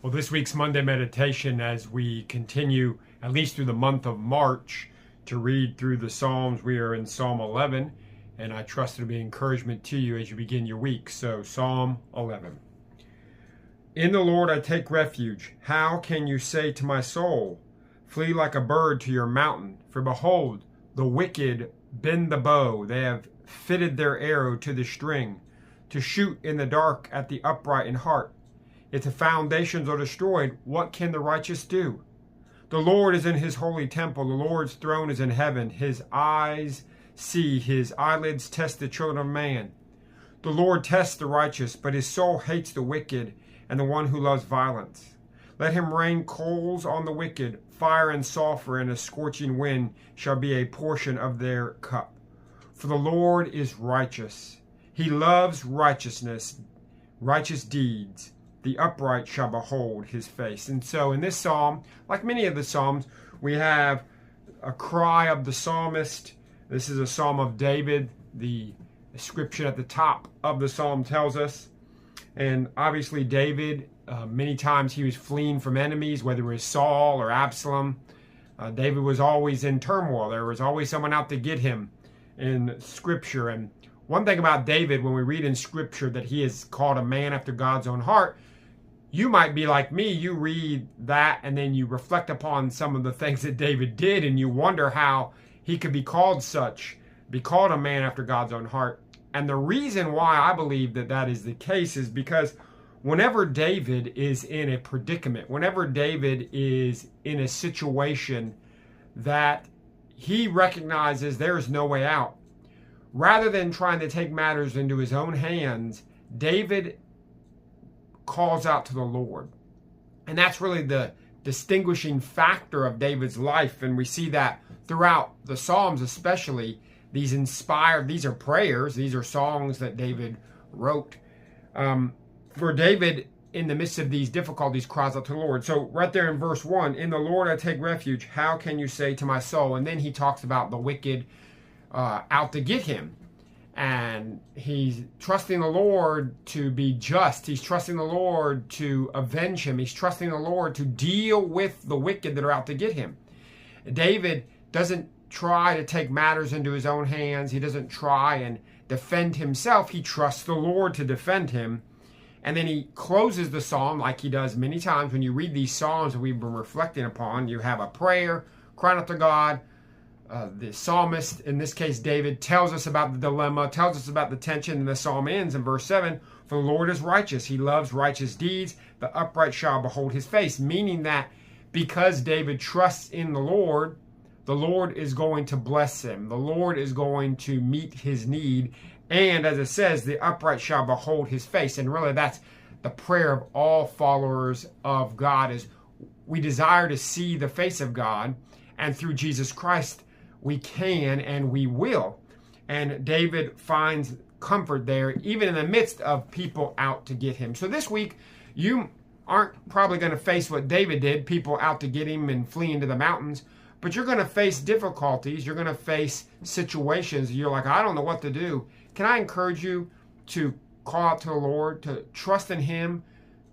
Well, this week's Monday meditation, as we continue at least through the month of March to read through the Psalms, we are in Psalm 11, and I trust it'll be encouragement to you as you begin your week. So, Psalm 11. In the Lord I take refuge. How can you say to my soul, flee like a bird to your mountain? For behold, the wicked bend the bow. They have fitted their arrow to the string, to shoot in the dark at the upright in heart. If the foundations are destroyed, what can the righteous do? The Lord is in his holy temple. The Lord's throne is in heaven. His eyes see, his eyelids test the children of man. The Lord tests the righteous, but his soul hates the wicked and the one who loves violence. Let him rain coals on the wicked. Fire and sulfur and a scorching wind shall be a portion of their cup. For the Lord is righteous. He loves righteousness, righteous deeds. The upright shall behold his face. And so in this psalm, like many of the psalms, we have a cry of the psalmist. This is a psalm of David. The description at the top of the psalm tells us. And obviously David, many times he was fleeing from enemies, whether it was Saul or Absalom. David was always in turmoil. There was always someone out to get him in Scripture. And one thing about David, when we read in Scripture that he is called a man after God's own heart, you might be like me. You read that and then you reflect upon some of the things that David did and you wonder how he could be called such, be called a man after God's own heart. And the reason why I believe that that is the case is because whenever David is in a predicament, whenever David is in a situation that he recognizes there is no way out, rather than trying to take matters into his own hands, David calls out to the Lord. And that's really the distinguishing factor of David's life. And we see that throughout the Psalms, especially these are prayers, these are songs that David wrote. For David, in the midst of these difficulties, cries out to the Lord. So right there in verse 1, in the Lord I take refuge. How can you say to my soul? And then he talks about the wicked out to get him. And he's trusting the Lord to be just. He's trusting the Lord to avenge him. He's trusting the Lord to deal with the wicked that are out to get him. David doesn't try to take matters into his own hands. He doesn't try and defend himself. He trusts the Lord to defend him. And then he closes the psalm like he does many times. When you read these psalms that we've been reflecting upon, you have a prayer, crying out to God. The psalmist, in this case David, tells us about the dilemma, tells us about the tension, and the psalm ends in verse 7, for the Lord is righteous. He loves righteous deeds. The upright shall behold his face. Meaning that because David trusts in the Lord is going to bless him. The Lord is going to meet his need. And as it says, the upright shall behold his face. And really that's the prayer of all followers of God, is we desire to see the face of God. And through Jesus Christ, we can and we will. And David finds comfort there, even in the midst of people out to get him. So this week, you aren't probably going to face what David did, people out to get him and fleeing to the mountains. But you're going to face difficulties. You're going to face situations. You're like, I don't know what to do. Can I encourage you to call out to the Lord, to trust in him,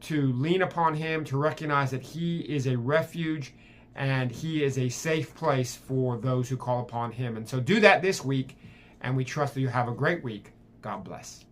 to lean upon him, to recognize that he is a refuge and he is a safe place for those who call upon him. And so do that this week, and we trust that you have a great week. God bless.